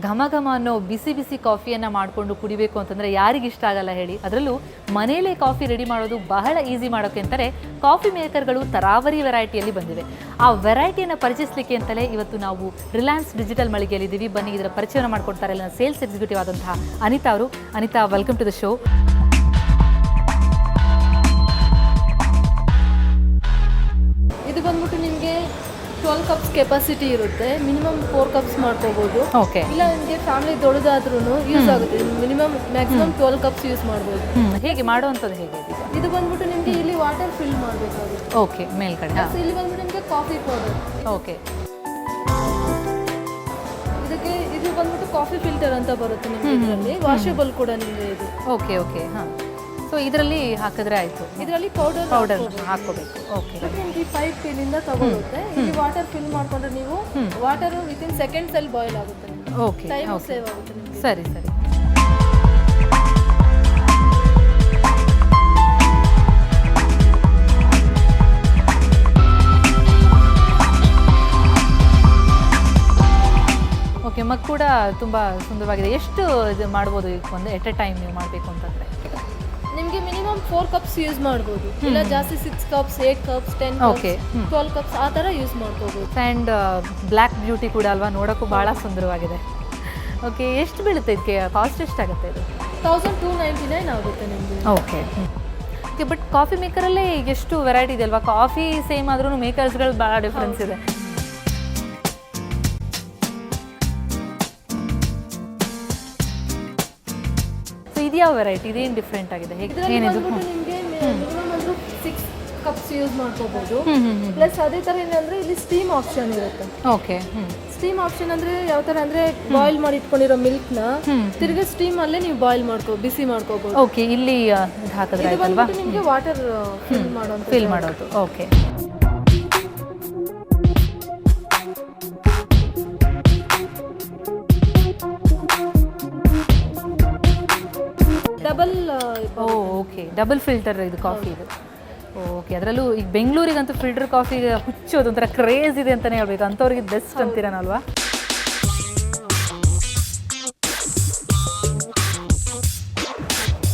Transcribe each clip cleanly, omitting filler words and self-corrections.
ಘಮ ಘಮ ಅನ್ನೋ ಬಿಸಿ ಬಿಸಿ ಕಾಫಿಯನ್ನು ಮಾಡಿಕೊಂಡು ಕುಡಿಬೇಕು ಅಂತಂದರೆ ಯಾರಿಗಿಷ್ಟ ಆಗಲ್ಲ ಹೇಳಿ. ಅದರಲ್ಲೂ ಮನೆಯಲ್ಲೇ ಕಾಫಿ ರೆಡಿ ಮಾಡೋದು ಬಹಳ ಈಸಿ ಮಾಡೋಕ್ಕೆ ಅಂತಾರೆ ಕಾಫಿ ಮೇಕರ್ಗಳು ತರಾವರಿ ವೆರೈಟಿಯಲ್ಲಿ ಬಂದಿವೆ. ಆ ವೆರೈಟಿಯನ್ನು ಪರಿಚಯಿಸಲಿಕ್ಕೆ ಅಂತಲೇ ಇವತ್ತು ನಾವು ರಿಲಯನ್ಸ್ ಡಿಜಿಟಲ್ ಮಳಿಗೆಯಲ್ಲಿದ್ದೀವಿ. ಬನ್ನಿ ಇದರ ಪರಿಚಯನ ಮಾಡಿಕೊಡ್ತಾರೆ ನನ್ನ ಸೇಲ್ಸ್ ಎಕ್ಸಿಕ್ಯೂಟಿವ್ ಆದಂತಹ ಅನಿತಾ ಅವರು. Anita, welcome to the show. ಇದು ಬಂದ್ಬಿಟ್ಟು ನಿಮಗೆ 12 ಕಪ್ಸ್ ಕೆಪಾಸಿಟಿ ಇರುತ್ತೆ. ಮಿನಿಮಮ್ 4 ಕಪ್ಸ್ ಮಾಡ್ಕೋಬಹುದು. ಓಕೆ. ಇಲ್ಲ ನಿಮಗೆ ಫ್ಯಾಮಿಲಿ ದೊಡ್ಡದಾದ್ರೂ ಯೂಸ್ ಆಗುತ್ತೆ. ಮ್ಯಾಕ್ಸಿಮಮ್ 12 ಕಪ್ಸ್ ಯೂಸ್ ಮಾಡ್ಬೋದು. ಹೇಗೆ ಮಾಡುವಂಥದ್ದು ಹೇಗೆ? ಇದು ಬಂದ್ಬಿಟ್ಟು ನಿಮಗೆ ಇಲ್ಲಿ ವಾಟರ್ ಫಿಲ್ ಮಾಡಬೇಕಾಗುತ್ತೆ. ಓಕೆ, ಮೇಲ್ಗಡೆ. ಇಲ್ಲಿ ಬಂದ್ಬಿಟ್ಟು ನಿಮಗೆ ಕಾಫಿ ಪೌಡರ್. ಓಕೆ. ಇದಕ್ಕೆ ಇದು ಬಂದ್ಬಿಟ್ಟು ಕಾಫಿ ಫಿಲ್ಟರ್ ಅಂತ ಬರುತ್ತೆ ನಿಮಗೆ. ಇದರಲ್ಲಿ ವಾಷಬಲ್ ಕೂಡ ನಿಮಗೆ ಇದು. Okay okay. ಹಾಂ, ಸೊ ಇದರಲ್ಲಿ ಹಾಕಿದ್ರೆ ಆಯಿತು. ಇದರಲ್ಲಿ ಪೌಡರ್ ಹಾಕೋಬೇಕು. ಓಕೆ. ನಿಮಗೆ ಪೈಪ್ ಇಲ್ಲಿಂದ ತಗೊಳುತ್ತೆ. ಇಲ್ಲಿ ವಾಟರ್ ಫಿಲ್ ಮಾಡ್ಕೊಂಡ್ರೆ ನೀವು ವಾಟರ್ ವಿತಿನ್ ಸೆಕೆಂಡ್ಸ್ ಅಲ್ಲಿ ಬಾಯ್ಲ್ ಆಗುತ್ತೆ. ಓಕೆ, ಟೈಮ್ ಸೇವ್ ಆಗುತ್ತೆ ನಿಮಗೆ. ಸರಿ ಸರಿ. ಓಕೆ, ಮಗ್ ಕೂಡ ತುಂಬ ಸುಂದರವಾಗಿದೆ. ಎಷ್ಟು ಇದು ಮಾಡ್ಬೋದು ಈಗ ಒಂದು ಎಟ್ ಎ ಟೈಮ್ ನೀವು ಮಾಡಬೇಕು ಅಂತಂದರೆ? ನಿಮಗೆ ಮಿನಿಮಮ್ 4 ಕಪ್ಸ್ ಯೂಸ್ ಮಾಡ್ಬೋದು. ಇಲ್ಲ ಜಾಸ್ತಿ 6 ಕಪ್ಸ್, 8 ಕಪ್ಸ್, 10 ಕಪ್ಸ್, 12 ಕಪ್ಸ್ ಆ ಥರ ಯೂಸ್ ಮಾಡ್ಕೋಬೋದು. ಆ್ಯಂಡ್ ಬ್ಲ್ಯಾಕ್ ಬ್ಯೂಟಿ ಕೂಡ ಅಲ್ವಾ, ನೋಡೋಕ್ಕೂ ಭಾಳ ಸುಂದರವಾಗಿದೆ. ಓಕೆ, ಎಷ್ಟು ಬೀಳುತ್ತೆ ಇದಕ್ಕೆ? ಕಾಸ್ಟ್ ಎಷ್ಟಾಗುತ್ತೆ ಇದು? 1299 ಆಗುತ್ತೆ ನಿಮಗೆ. Okay okay. ಬಟ್ ಕಾಫಿ ಮೇಕರಲ್ಲೇ ಎಷ್ಟು ವೆರೈಟಿ ಇದೆ ಅಲ್ವಾ? ಕಾಫಿ ಸೇಮ್ ಆದ್ರೂ ಮೇಕರ್ಸ್ಗಳು ಭಾಳ ಡಿಫ್ರೆನ್ಸ್ ಇದೆ. ಇದ್ಯಾವ ವೆರೈಟಿ? ಇದೇನು ಡಿಫ್ರೆಂಟ್ ಆಗಿದೆ? ಏನಿದು? ನಿಮಗೆ ಮಿನಿಮಮ್ ಅಂದ್ರೆ 6 ಕಪ್ಸ್ ಯೂಸ್ ಮಾಡ್ಕೋಬಹುದು. ಪ್ಲಸ್ ಅದೇ ತರ ಏನಂದ್ರೆ ಇಲ್ಲಿ ಸ್ಟೀಮ್ ಆಪ್ಷನ್ ಇರುತ್ತೆ. ಓಕೆ. ಸ್ಟೀಮ್ ಆಪ್ಷನ್ ಅಂದ್ರೆ ಯಾವ ತರ ಅಂದ್ರೆ ಬಾಯ್ಲ್ ಮಾಡಿ ಇಟ್ಕೊಂಡಿರೋ ಮಿಲ್ಕ್ ನ ತಿರ್ಗಿ ಸ್ಟೀಮ್ ಅಲ್ಲೇ ನೀವು ಬಾಯ್ಲ್ ಬಿಸಿ ಮಾಡ್ಕೋಬಹುದು. ಓಕೆ, ಇಲ್ಲಿ ಹಾಕಿದ್ರೆ ಆಯ್ತಲ್ವಾ? ನಿಮಗೆ ವಾಟರ್ ಫಿಲ್ ಮಾಡೋದು. ಓಕೆ. ಓಕೆ, ಡಬಲ್ ಫಿಲ್ಟರ್ ಇದು ಕಾಫಿ ಇದು. ಓಕೆ, ಅದರಲ್ಲೂ ಈಗ ಬೆಂಗಳೂರಿಗಂತೂ ಫಿಲ್ಟರ್ ಕಾಫಿಗೆ ಹುಚ್ಚೋದು ಒಂಥರ ಕ್ರೇಜ್ ಇದೆ ಅಂತಲೇ ಹೇಳ್ಬೇಕು. ಅಂಥವ್ರಿಗೆ ಬೆಸ್ಟ್ ಅಂತೀರನಲ್ವಾ?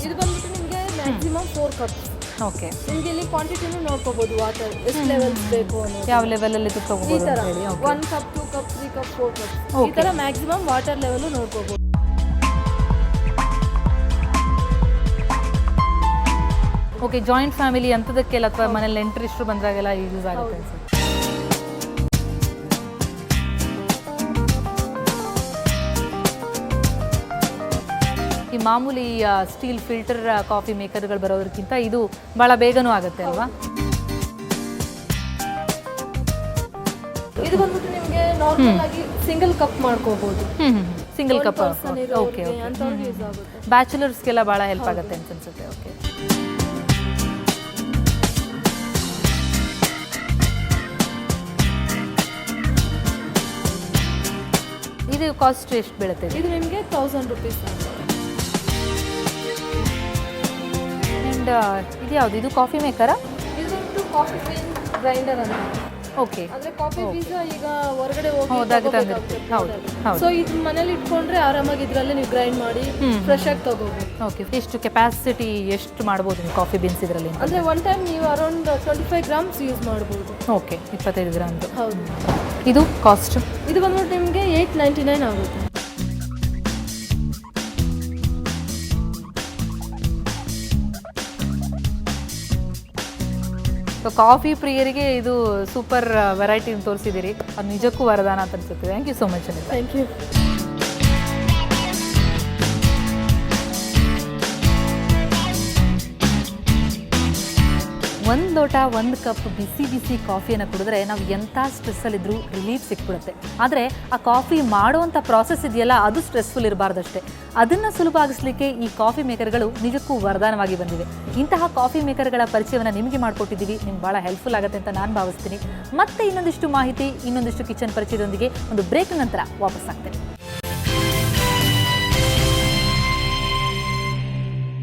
ಇದು ಬಂದ್ಬಿಟ್ಟು ನಿಮಗೆ ಮ್ಯಾಕ್ಸಿಮಮ್ 4 ಕಪ್ಸ್. ಓಕೆ. ನಿಮಗೆ ಇಲ್ಲಿ ಕ್ವಾಂಟಿಟಿನೂ ನೋಡ್ಕೋಬಹುದು. ವಾಟರ್ ಎಷ್ಟು ಲೆವೆಲ್ಸ್ ಬೇಕು ಅನ್ನೋದು, ಯಾವ ಲೆವೆಲಲ್ಲಿ ತಗೋಬಹುದು ಈ ತರ 1 ಕಪ್, 2 ಕಪ್, 3 ಕಪ್, 4 ಕಪ್ ಈ ತರ ಮ್ಯಾಕ್ಸಿಮಮ್ ವಾಟರ್ ಲೆವೆಲ್ ನೋಡ್ಕೋಬಹುದು. ಓಕೆ, ಜಾಯಿಂಟ್ ಫ್ಯಾಮಿಲಿ ಅಂಥದಕ್ಕೆಲ್ಲ ಅಥವಾ ಮನೇಲಿ ನೆಂಟರಿಷ್ಟು ಬಂದಾಗೆಲ್ಲ ಯೂಸ್ ಆಗುತ್ತೆ ಅನ್ಸುತ್ತೆ. ಈ ಮಾಮೂಲಿ ಸ್ಟೀಲ್ ಫಿಲ್ಟರ್ ಕಾಫಿ ಮೇಕರ್ಗಳು ಬರೋದಕ್ಕಿಂತ ಇದು ಭಾಳ ಬೇಗನೂ ಆಗುತ್ತೆ ಅಲ್ವಾ? ಇದು ಬಂದ್ಬಿಟ್ಟು ನಿಮಗೆ ನಾರ್ಮಲ್ ಆಗಿ ಸಿಂಗಲ್ ಕಪ್ ಮಾಡ್ಕೋಬಹುದು. Single cup. ಓಕೆ. ಬ್ಯಾಚುಲರ್ಸ್ಗೆಲ್ಲ ಭಾಳ ಹೆಲ್ಪ್ ಆಗುತ್ತೆ ಅಂತ ಅನ್ಸುತ್ತೆ. ಓಕೆ. ಇದು ಕಾಸ್ಟ್ ಎಷ್ಟು ಬೀಳುತ್ತೆ? ಇದು ನಿಮಗೆ 1000 ರೂಪೀಸ್. ಆ್ಯಂಡ್ ಇದು ಯಾವುದು? ಇದು ಕಾಫಿ ಮೇಕರಾ? ಇದು ಕಾಫಿ ಬೀನ್ ಗ್ರೈಂಡರ್ ಅಂತ. ಓಕೆ. ಅಂದ್ರೆ ಕಾಫಿ ಬೀಜ ಈಗ ಹೊರಗಡೆ ಹೋಗಿ ಹೌದು. ಸೊ ಇದು ಮನೇಲಿ ಇಟ್ಕೊಂಡ್ರೆ ಆರಾಮಾಗಿ ಇದ್ರಲ್ಲೇ ನೀವು ಗ್ರೈಂಡ್ ಮಾಡಿ ಫ್ರೆಶ್ ಆಗಿ ತಗೋಬಹುದು. ಓಕೆ. ಎಷ್ಟು ಕೆಪಾಸಿಟಿ ಎಷ್ಟು ಮಾಡ್ಬೋದು ನೀವು ಕಾಫಿ ಬೀನ್ಸ್ ಇದರಲ್ಲಿ? ಅಂದ್ರೆ ಒನ್ ಟೈಮ್ ನೀವು ಅರೌಂಡ್ 25 ಗ್ರಾಮ್ಸ್ ಯೂಸ್ ಮಾಡ್ಬೋದು. Okay, 25 gram. ಹೌದು. ಇದು ಕಾಸ್ಟ್? ಇದು ಬಂದ್ಬಿಟ್ಟು ನಿಮಗೆ 899 ಆಗುತ್ತೆ. ಸೊ ಕಾಫಿ ಪ್ರಿಯರಿಗೆ ಇದು ಸೂಪರ್ ವೆರೈಟಿ ತೋರಿಸಿದ್ದೀರಿ. ಅದು ನಿಜಕ್ಕೂ ವರದಾನ ಅಂತ ಅನ್ಸುತ್ತೆ. Thank you so much. Thank you. ಒಂದು ಲೋಟ 1 ಕಪ್ ಬಿಸಿ ಬಿಸಿ ಕಾಫಿಯನ್ನು ಕುಡಿದ್ರೆ ನಾವು ಎಂಥ ಸ್ಟ್ರೆಸ್ಸಲ್ಲಿದ್ದರೂ ರಿಲೀಫ್ ಸಿಕ್ಬಿಡುತ್ತೆ. ಆದರೆ ಆ ಕಾಫಿ ಮಾಡುವಂಥ ಪ್ರಾಸೆಸ್ ಇದೆಯಲ್ಲ, ಅದು ಸ್ಟ್ರೆಸ್ಫುಲ್ ಇರಬಾರ್ದಷ್ಟೇ. ಅದನ್ನು ಸುಲಭವಾಗಿಸಲಿಕ್ಕೆ ಈ ಕಾಫಿ ಮೇಕರ್ಗಳು ನಿಜಕ್ಕೂ ವರದಾನವಾಗಿ ಬಂದಿವೆ. ಇಂತಹ ಕಾಫಿ ಮೇಕರ್ಗಳ ಪರಿಚಯವನ್ನು ನಿಮಗೆ ಮಾಡಿಕೊಟ್ಟಿದ್ದೀವಿ. ನಿಮ್ಗೆ ಭಾಳ ಹೆಲ್ಪ್ಫುಲ್ ಆಗುತ್ತೆ ಅಂತ ನಾನು ಭಾವಿಸ್ತೀನಿ. ಮತ್ತೆ ಇನ್ನೊಂದಿಷ್ಟು ಮಾಹಿತಿ, ಇನ್ನೊಂದಿಷ್ಟು ಕಿಚನ್ ಪರಿಚಯದೊಂದಿಗೆ ಒಂದು ಬ್ರೇಕ್ ನಂತರ ವಾಪಸ್ ಆಗ್ತೇನೆ.